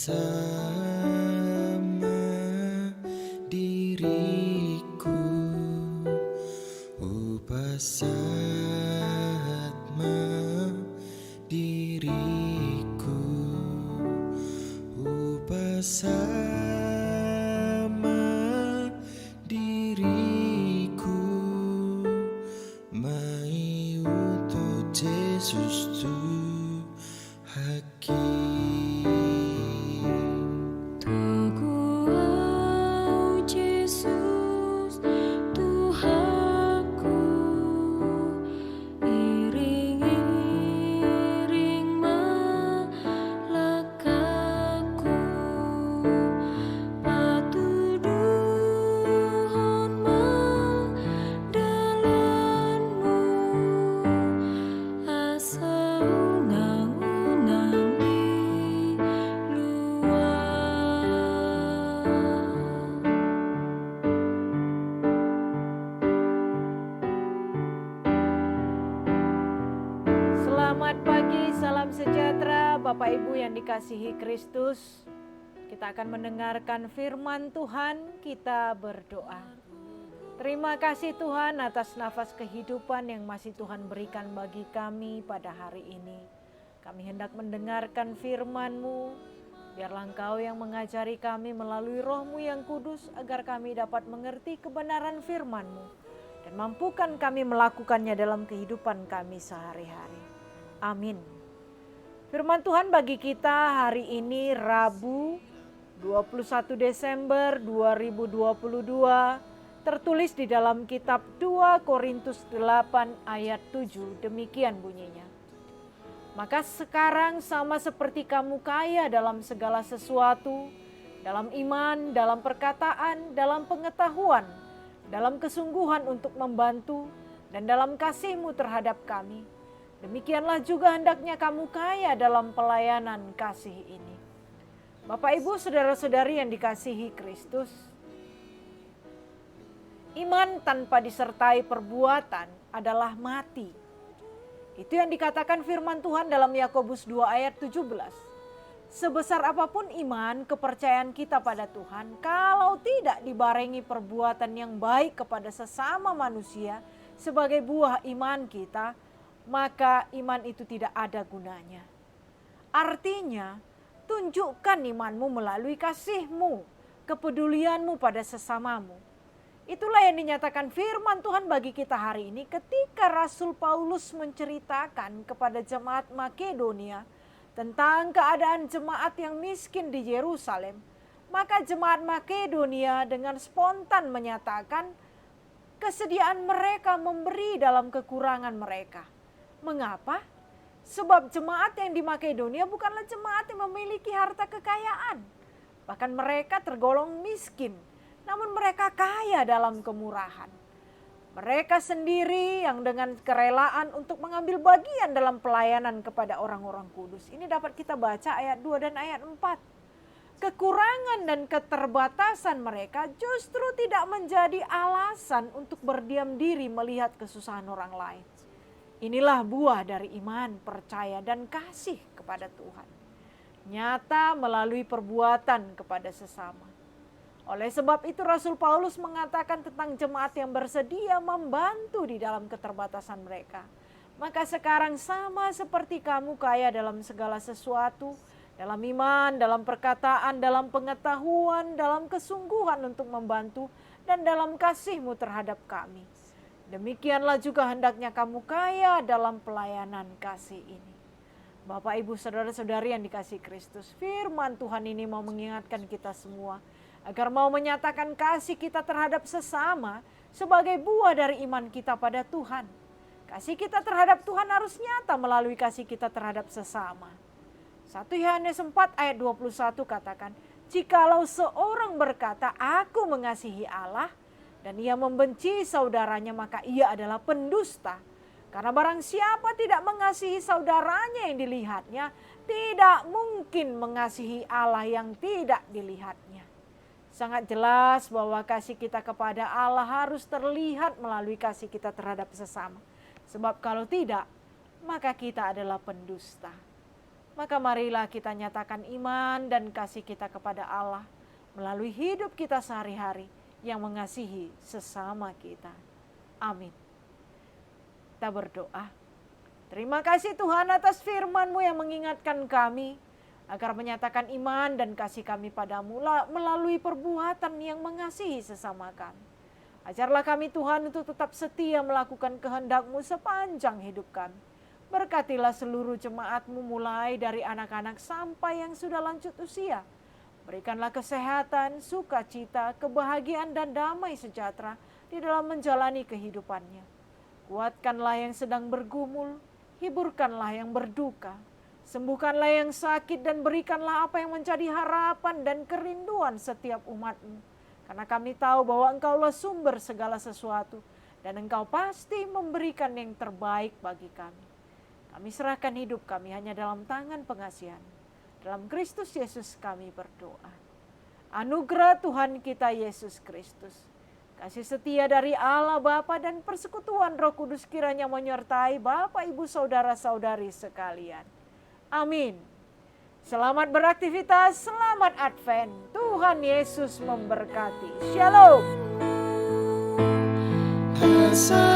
bersama diriku, bersama diriku, bersama diriku, mai untuk Yesus Tuhan. Selamat pagi, salam sejahtera Bapak Ibu yang dikasihi Kristus. Kita akan mendengarkan firman Tuhan, kita berdoa. Terima kasih Tuhan atas nafas kehidupan yang masih Tuhan berikan bagi kami pada hari ini. Kami hendak mendengarkan firman-Mu, biarlah Engkau yang mengajari kami melalui Roh-Mu yang kudus agar kami dapat mengerti kebenaran firman-Mu dan mampukan kami melakukannya dalam kehidupan kami sehari-hari. Amin. Firman Tuhan bagi kita hari ini Rabu 21 Desember 2022 tertulis di dalam kitab 2 Korintus 8 ayat 7, demikian bunyinya. Maka sekarang sama seperti kamu kaya dalam segala sesuatu, dalam iman, dalam perkataan, dalam pengetahuan, dalam kesungguhan untuk membantu, dan dalam kasih-Mu terhadap kami. Demikianlah juga hendaknya kamu kaya dalam pelayanan kasih ini. Bapak Ibu saudara-saudari yang dikasihi Kristus, iman tanpa disertai perbuatan adalah mati. Itu yang dikatakan firman Tuhan dalam Yakobus 2 ayat 17. Sebesar apapun iman, kepercayaan kita pada Tuhan, kalau tidak dibarengi perbuatan yang baik kepada sesama manusia sebagai buah iman kita, maka iman itu tidak ada gunanya. Artinya, tunjukkan imanmu melalui kasih-Mu, kepedulian-Mu pada sesamamu. Itulah yang dinyatakan firman Tuhan bagi kita hari ini ketika Rasul Paulus menceritakan kepada jemaat Makedonia tentang keadaan jemaat yang miskin di Yerusalem. Maka jemaat Makedonia dengan spontan menyatakan kesediaan mereka memberi dalam kekurangan mereka. Mengapa? Sebab jemaat yang di Makedonia bukanlah jemaat yang memiliki harta kekayaan. Bahkan mereka tergolong miskin, namun mereka kaya dalam kemurahan. Mereka sendiri yang dengan kerelaan untuk mengambil bagian dalam pelayanan kepada orang-orang kudus. Ini dapat kita baca ayat 2 dan ayat 4. Kekurangan dan keterbatasan mereka justru tidak menjadi alasan untuk berdiam diri melihat kesusahan orang lain. Inilah buah dari iman, percaya, dan kasih kepada Tuhan. Nyata melalui perbuatan kepada sesama. Oleh sebab itu Rasul Paulus mengatakan tentang jemaat yang bersedia membantu di dalam keterbatasan mereka. Maka sekarang sama seperti kamu kaya dalam segala sesuatu, dalam iman, dalam perkataan, dalam pengetahuan, dalam kesungguhan untuk membantu, dan dalam kasih-Mu terhadap kami. Demikianlah juga hendaknya kamu kaya dalam pelayanan kasih ini. Bapak, Ibu, saudara-saudari yang dikasihi Kristus, firman Tuhan ini mau mengingatkan kita semua agar mau menyatakan kasih kita terhadap sesama sebagai buah dari iman kita pada Tuhan. Kasih kita terhadap Tuhan harus nyata melalui kasih kita terhadap sesama. 1 Yohanes 4 ayat 21 katakan, jikalau seorang berkata, aku mengasihi Allah, dan ia membenci saudaranya, maka ia adalah pendusta. Karena barang siapa tidak mengasihi saudaranya yang dilihatnya, tidak mungkin mengasihi Allah yang tidak dilihatnya. Sangat jelas bahwa kasih kita kepada Allah harus terlihat melalui kasih kita terhadap sesama. Sebab kalau tidak, maka kita adalah pendusta. Maka marilah kita nyatakan iman dan kasih kita kepada Allah melalui hidup kita sehari-hari yang mengasihi sesama kita. Amin. Kita berdoa. Terima kasih Tuhan atas firman-Mu yang mengingatkan kami agar menyatakan iman dan kasih kami padamu melalui perbuatan yang mengasihi sesama kami. Ajarlah kami Tuhan untuk tetap setia melakukan kehendak-Mu sepanjang hidup kami. Berkatilah seluruh jemaat-Mu mulai dari anak-anak sampai yang sudah lanjut usia. Berikanlah kesehatan, sukacita, kebahagiaan dan damai sejahtera di dalam menjalani kehidupannya. Kuatkanlah yang sedang bergumul, hiburkanlah yang berduka. Sembuhkanlah yang sakit dan berikanlah apa yang menjadi harapan dan kerinduan setiap umat-Mu. Karena kami tahu bahwa Engkaulah sumber segala sesuatu dan Engkau pasti memberikan yang terbaik bagi kami. Kami serahkan hidup kami hanya dalam tangan pengasihan. Dalam Kristus Yesus kami berdoa. Anugerah Tuhan kita Yesus Kristus, kasih setia dari Allah Bapa dan persekutuan Roh Kudus kiranya menyertai Bapak, Ibu, Saudara-saudari sekalian. Amin. Selamat beraktivitas, selamat Advent. Tuhan Yesus memberkati. Shalom. Kasih